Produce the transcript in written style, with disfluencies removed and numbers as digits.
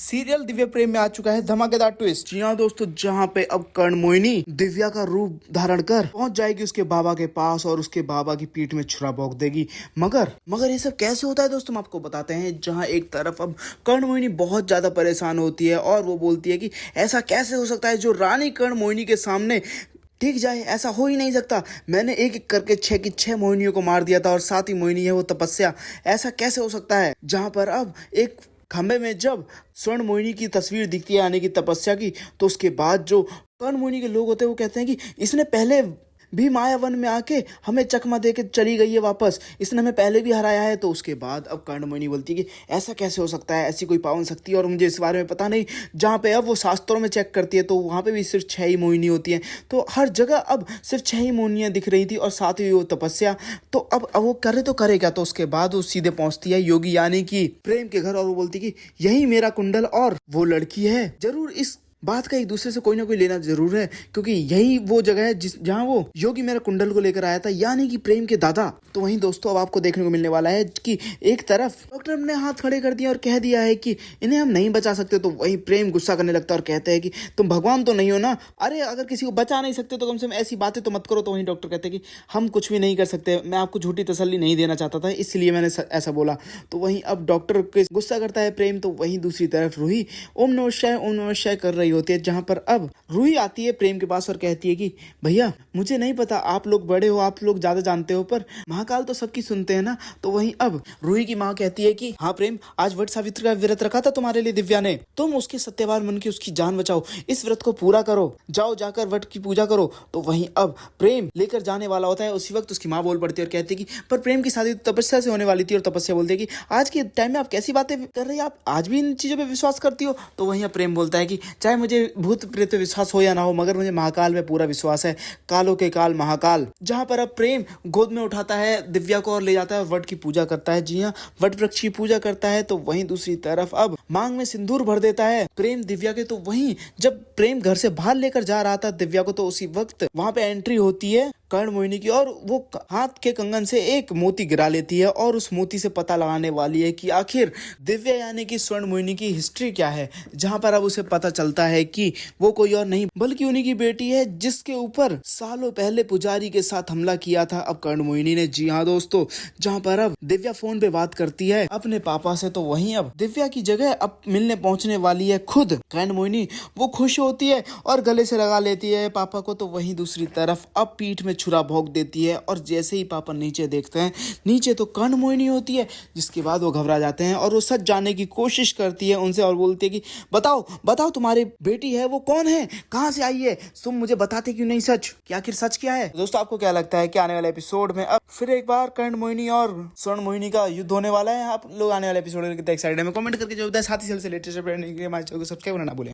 Serial Divya प्रेम में आ चुका है धमाकेदार ट्विस्ट। जी हाँ दोस्तों, जहाँ पे अब कर्ण मोहिनी दिव्या का रूप धारण कर पहुंच जाएगी उसके बाबा के पास और उसके बाबा की पीठ में छुरा भोंक देगी। मगर ये सब कैसे होता है दोस्तों, हम आपको बताते हैं। जहाँ एक तरफ अब कर्ण मोहिनी बहुत ज्यादा परेशान होती है और वो बोलती है कि ऐसा कैसे हो सकता है जो रानी कर्ण मोहिनी के सामने ठीक जाए, ऐसा हो ही नहीं सकता। मैंने एक एक करके 6 की 6 मोहिनियों को मार दिया था और 7वीं मोहिनी है वो तपस्या। ऐसा कैसे हो सकता है। जहां पर अब एक खंबे में जब स्वर्ण मोहिनी की तस्वीर दिखती है यानी कि तपस्या की, तो उसके बाद जो कर्ण मोहिनी के लोग होते हैं वो कहते हैं कि इसने पहले भी माया वन में आके हमें चकमा दे के चली गई है वापस, इसने हमें पहले भी हराया है। तो उसके बाद अब कर्ण मोहिनी बोलती है कि ऐसा कैसे हो सकता है, ऐसी कोई पावन शक्ति और मुझे इस बारे में पता नहीं। जहाँ पे अब वो शास्त्रों में चेक करती है तो वहाँ पे भी सिर्फ 6 ही मोहिनी होती हैं। तो हर जगह अब सिर्फ 6 ही मोहिनियाँ दिख रही थी और 7वीं वो तपस्या। तो अब वो करे तो करे क्या। तो उसके बाद वो सीधे पहुंचती है योगी यानी कि प्रेम के घर और वो बोलती है कि यही मेरा कुंडल और वो लड़की है। जरूर इस बात का एक दूसरे से कोई ना कोई लेना जरूर है, क्योंकि यही वो जगह है जहाँ वो योगी मेरा कुंडल को लेकर आया था यानी कि प्रेम के दादा। तो वहीं दोस्तों अब आपको देखने को मिलने वाला है कि एक तरफ डॉक्टर ने हाथ खड़े कर दिया और कह दिया है कि इन्हें हम नहीं बचा सकते। तो वहीं प्रेम गुस्सा करने लगता है और कहते हैं कि तुम भगवान तो नहीं हो ना, अरे अगर किसी को बचा नहीं सकते तो कम से कम ऐसी बातें तो मत करो। तो वहीं डॉक्टर कहते हैं कि हम कुछ भी नहीं कर सकते, मैं आपको झूठी तसल्ली नहीं देना चाहता था इसलिए मैंने ऐसा बोला। तो वहीं अब डॉक्टर के गुस्सा करता है प्रेम। तो वहीं दूसरी तरफ रूही ओम नमः शिवाय कर रही होती है। जहां पर अब रूही आती है प्रेम के पास और कहती है कि भैया मुझे नहीं पता, आप लोग बड़े हो, आप लोग ज्यादा जानते हो, पर महाकाल तो सबकी सुनते हैं ना। तो वहीं अब रूही की माँ कहती है कि हाँ प्रेम, आज वट सावित्री का व्रत रखा था तुम्हारे लिए दिव्या ने, तुम उसके सत्यवान मन की उसकी जान बचाओ, इस व्रत को पूरा करो, जाओ जाकर वट की पूजा करो। तो वहीं अब प्रेम लेकर जाने वाला होता है, उसी वक्त उसकी माँ बोल पड़ती है और कहती है कि पर प्रेम की शादी तपस्या से होने वाली थी। और तपस्या बोलती है कि आज के टाइम में आप कैसी बातें कर रही है, आप आज भी इन चीजों पर विश्वास करती हो। तो वहीं प्रेम बोलता है कि चाहे मुझे भूत प्रेत पे विश्वास हो या ना हो, मगर मुझे महाकाल में पूरा विश्वास है, कालों के काल महाकाल। जहां पर अब प्रेम गोद में उठाता है दिव्या को और ले जाता है वट की पूजा करता है। जी हाँ, वट वृक्ष की पूजा करता है। तो वहीं दूसरी तरफ अब मांग में सिंदूर भर देता है प्रेम दिव्या के। तो वहीं जब प्रेम घर से बाहर लेकर जा रहा था दिव्या को, तो उसी वक्त वहां पे एंट्री होती है कर्ण मोहिनी की और वो हाथ के कंगन से एक मोती गिरा लेती है और उस मोती से पता लगाने वाली है कि आखिर दिव्या यानी कि स्वर्ण मोहिनी की हिस्ट्री क्या है। जहां पर अब उसे पता चलता है कि वो कोई और नहीं बल्कि उन्हीं की बेटी है जिसके ऊपर सालों पहले पुजारी के साथ हमला किया था अब कर्ण मोहिनी ने। जी हाँ दोस्तों, जहां पर अब दिव्या फोन पे बात करती है अपने पापा से। तो वहीं अब दिव्या की जगह अब मिलने पहुंचने वाली है खुद कर्ण मोहिनी। वो खुश होती है और गले से लगा लेती है पापा को। तो वहीं दूसरी तरफ अब पीठ में छुरा भोंक देती है और जैसे ही पापा नीचे देखते हैं, नीचे तो कर्ण मोहिनी होती है। जिसके बाद वो घबरा जाते हैं और वो सच जानने की कोशिश करती है उनसे और बोलती है कि बताओ बताओ तुम्हारी बेटी है वो कौन है, कहां से आई है, तुम मुझे बताते क्यों नहीं सच, कि आखिर सच क्या है। दोस्तों आपको क्या लगता है कि आने वाले एपिसोड में अब फिर एक बार कर्ण मोहिनी और स्वर्ण मोहिनी का युद्ध होने वाला है। आप लोग आने वाले एपिसोड में कमेंट करके जो साथ ही से लेटेस्ट अपडेट के लिए हमारे चैनल को सब्सक्राइब करना ना भूलें।